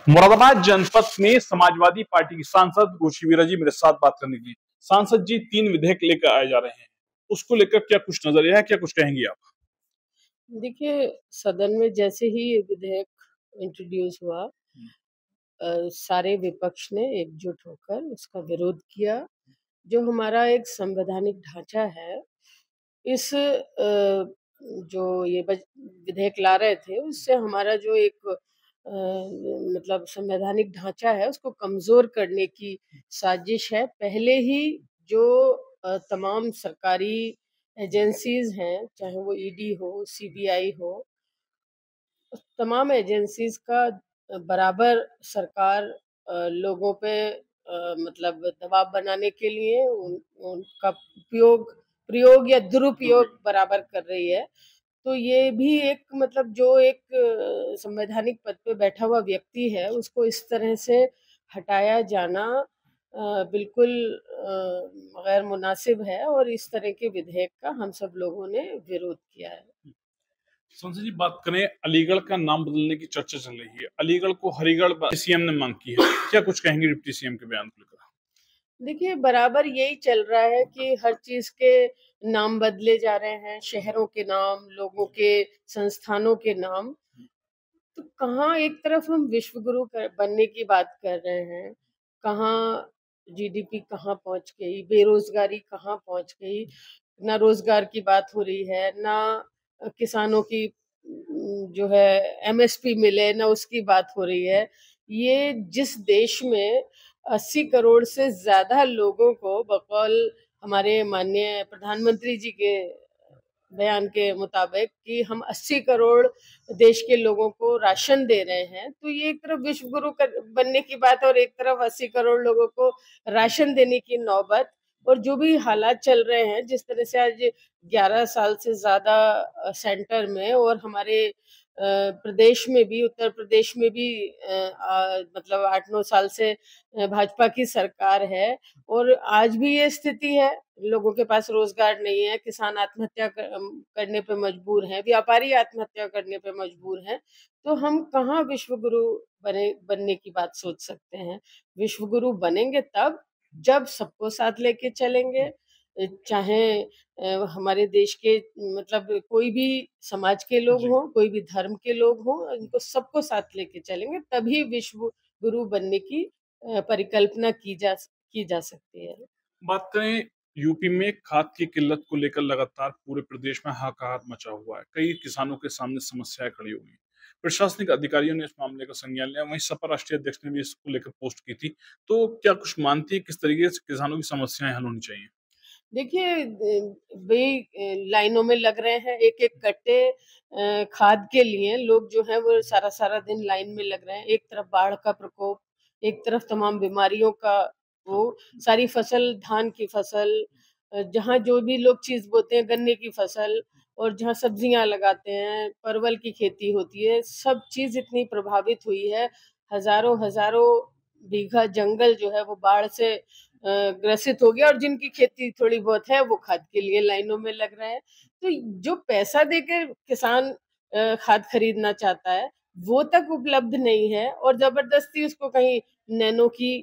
मुरादाबाद जनपद में समाजवादी पार्टी की सांसद रुचि वीरा जी मेरे साथ बात करने के लिए। सांसद जी, 3 विधेयक लेकर आए जा रहे हैं, उसको लेकर क्या कुछ नजरिया है, क्या कुछ कहेंगी आप? देखिए, सदन में जैसे ही ये विधेयक इंट्रोड्यूस हुआ, सारे विपक्ष ने एकजुट होकर उसका विरोध किया। जो हमारा एक संवैधानिक ढांचा है, इस जो ये विधेयक ला रहे थे, उससे हमारा जो एक मतलब संवैधानिक ढांचा है, उसको कमजोर करने की साजिश है। पहले ही जो तमाम सरकारी एजेंसीज हैं, चाहे वो ईडी हो, सीबीआई हो, तमाम एजेंसीज का बराबर सरकार लोगों पे मतलब दबाव बनाने के लिए उनका प्रयोग या दुरुपयोग बराबर कर रही है। तो ये भी एक मतलब जो एक संवैधानिक पद पे बैठा हुआ व्यक्ति है, उसको इस तरह से हटाया जाना बिल्कुल गैर मुनासिब है, और इस तरह के विधेयक का हम सब लोगों ने विरोध किया है। संसद जी, बात करें, अलीगढ़ का नाम बदलने की चर्चा चल रही है। अलीगढ़ को हरिगढ़ सीएम ने मांग की है, क्या कुछ कहेंगे डिप्टी सीएम के बयान को लेकर? देखिए, बराबर यही चल रहा है कि हर चीज के नाम बदले जा रहे हैं, शहरों के नाम, लोगों के, संस्थानों के नाम। तो कहाँ एक तरफ हम विश्व गुरु बनने की बात कर रहे हैं, कहाँ जीडीपी कहाँ पहुंच गई, बेरोजगारी कहाँ पहुंच गई, ना रोजगार की बात हो रही है, ना किसानों की जो है एमएसपी मिले, ना उसकी बात हो रही है। ये जिस देश में 80 करोड़ से ज्यादा लोगों को, बकौल हमारे माननीय प्रधानमंत्री जी के बयान के मुताबिक, कि हम 80 करोड़ देश के लोगों को राशन दे रहे हैं, तो ये एक तरफ विश्व गुरु बनने की बात है और एक तरफ 80 करोड़ लोगों को राशन देने की नौबत। और जो भी हालात चल रहे हैं, जिस तरह से आज 11 साल से ज्यादा सेंटर में और हमारे प्रदेश में भी, उत्तर प्रदेश में भी मतलब 8-9 साल से भाजपा की सरकार है, और आज भी ये स्थिति है। लोगों के पास रोजगार नहीं है, किसान आत्महत्या करने पे मजबूर हैं, व्यापारी आत्महत्या करने पे मजबूर हैं। तो हम कहाँ विश्व गुरु बनने की बात सोच सकते हैं? विश्व गुरु बनेंगे तब जब सबको साथ लेके चलेंगे, चाहे हमारे देश के मतलब कोई भी समाज के लोग हों, कोई भी धर्म के लोग हों, इनको सबको साथ लेके चलेंगे, तभी विश्व गुरु बनने की परिकल्पना की जा सकती है। बात करें, यूपी में खाद की किल्लत को लेकर लगातार पूरे प्रदेश में हाहाकार मचा हुआ है। कई किसानों के सामने समस्याएं खड़ी हो गई। प्रशासनिक अधिकारियों ने इस मामले का संज्ञान लिया, वहीं सपा राष्ट्रीय अध्यक्ष ने भी इसको लेकर पोस्ट की थी। तो क्या कुछ मानती है, किस तरीके से किसानों की समस्याएं हल होनी चाहिए? देखिए, वे लाइनों में लग रहे हैं, एक एक कट्टे खाद के लिए लोग जो है वो सारा सारा दिन लाइन में लग रहे हैं। एक तरफ बाढ़ का प्रकोप, एक तरफ तमाम बीमारियों का वो, सारी फसल, धान की फसल, जहाँ जो भी लोग चीज बोते हैं, गन्ने की फसल, और जहाँ सब्जियां लगाते हैं, परवल की खेती होती है, सब चीज इतनी प्रभावित हुई है। हजारों हजारों बीघा जंगल जो है वो बाढ़ से ग्रसित हो गया, और जिनकी खेती थोड़ी बहुत है वो खाद के लिए लाइनों में लग रहे हैं। तो जो पैसा देकर किसान खाद खरीदना चाहता है, वो तक उपलब्ध नहीं है, और जबरदस्ती उसको कहीं नैनो की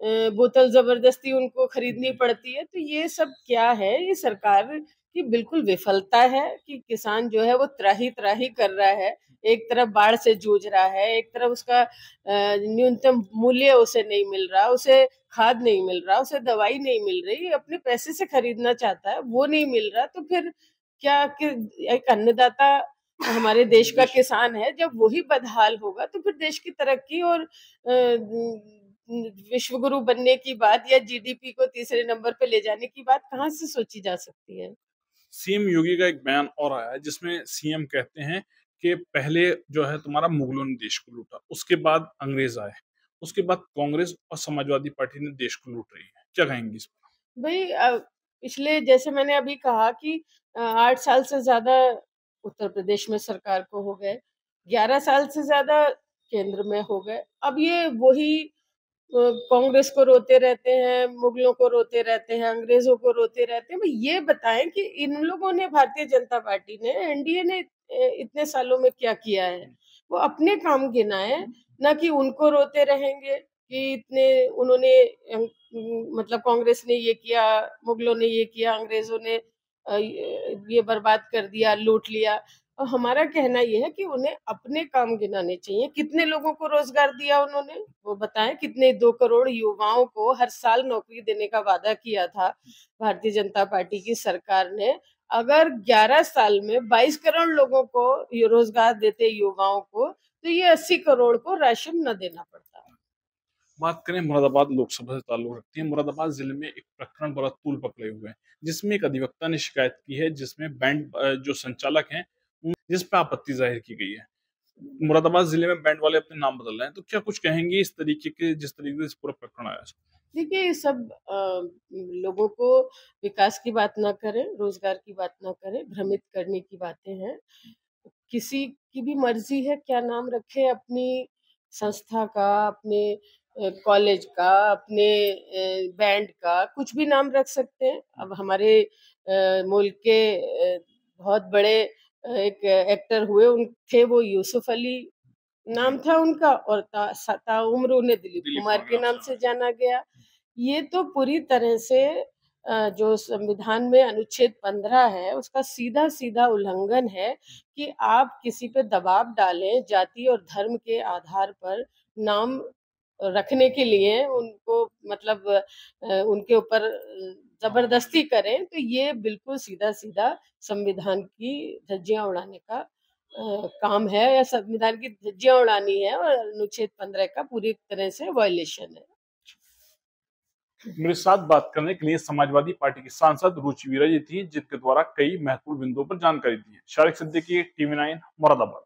बोतल जबरदस्ती उनको खरीदनी पड़ती है। तो ये सब क्या है? ये सरकार की बिल्कुल विफलता है कि किसान जो है वो त्राही त्राही कर रहा है। एक तरफ बाढ़ से जूझ रहा है, एक तरफ उसका न्यूनतम मूल्य उसे नहीं मिल रहा, उसे खाद नहीं मिल रहा, उसे दवाई नहीं मिल रही, अपने पैसे से खरीदना चाहता है, वो नहीं मिल रहा। तो फिर क्या कि एक अन्नदाता हमारे देश का किसान है, जब वही बदहाल होगा तो फिर देश की तरक्की और विश्व गुरु बनने की बात या जीडीपी को तीसरे नंबर पे ले जाने की बात कहाँ से सोची जा सकती है? सीएम योगी का एक बयान और आया है, जिसमें सीएम कहते हैं कि पहले जो है तुम्हारा मुगलों ने देश को लूटा, उसके बाद अंग्रेज आए, उसके बाद कांग्रेस और समाजवादी पार्टी ने देश को लूट रही है। क्या कहेंगी इस पर? भाई, पिछले, जैसे मैंने अभी कहा कि 8 साल से ज्यादा उत्तर प्रदेश में सरकार को हो गए, 11 साल से ज्यादा केंद्र में हो गए। अब ये वही कांग्रेस को रोते रहते हैं, मुगलों को रोते रहते हैं, अंग्रेजों को रोते रहते हैं। भाई ये बताएं कि इन लोगों ने, भारतीय जनता पार्टी ने, एनडीए ने इतने सालों में क्या किया है? वो अपने काम गिनाए, ना कि उनको रोते रहेंगे कि इतने उन्होंने मतलब कांग्रेस ने ये किया, मुगलों ने ये किया, अंग्रेजों ने ये बर्बाद कर दिया, लूट लिया। और हमारा कहना ये है कि उन्हें अपने काम गिनाने चाहिए। कितने लोगों को रोजगार दिया उन्होंने, वो बताएं। कितने 2 करोड़ युवाओं को हर साल नौकरी देने का वादा किया था भारतीय जनता पार्टी की सरकार ने। अगर 11 साल में 22 करोड़ लोगों को ये रोजगार देते युवाओं को, तो ये 80 करोड़ को राशन न देना पड़ता। बात करें मुरादाबाद लोकसभा से ताल्लुक रखती है। मुरादाबाद जिले में एक प्रकरण बड़ा तूल पकड़े हुए हैं, जिसमें एक अधिवक्ता ने शिकायत की है, जिसमें बैंक जो संचालक हैं जिस पर आपत्ति जाहिर की गई है। मुरादाबाद जिले में बैंड वाले अपने नाम बदल रहे हैं, तो क्या कुछ कहेंगे इस तरीके के, जिस तरीके से पूरा प्रकरण आया? देखिए, ये सब लोगों को विकास की बात ना करें, रोजगार की बात ना करें, भ्रमित करने की बातें हैं। किसी की भी मर्जी है क्या नाम रखे अपनी संस्था का, अपने कॉलेज का, अपने बैंड का, कुछ भी नाम रख सकते हैं। अब हमारे मुल्क के बहुत बड़े एक एक्टर हुए, उन थे वो यूसुफ अली नाम था उनका, और ताउम्र उन्हें दिलीप कुमार के नाम से जाना गया। ये तो पूरी तरह से जो संविधान में अनुच्छेद 15 है उसका सीधा सीधा उल्लंघन है कि आप किसी पे दबाव डालें जाति और धर्म के आधार पर नाम रखने के लिए, उनको मतलब उनके ऊपर जबरदस्ती करें, तो ये बिल्कुल सीधा सीधा संविधान की धज्जियां उड़ाने का काम है, या संविधान की धज्जियां उड़ानी है, और अनुच्छेद 15 का पूरी तरह से वायलेशन है। मेरे साथ बात करने के लिए समाजवादी पार्टी की सांसद रुचि वीरा जी थी, जिनके द्वारा कई महत्वपूर्ण बिंदुओं पर जानकारी दी है। शारिक सिद्दीकी, टीवी 9, मुरादाबाद।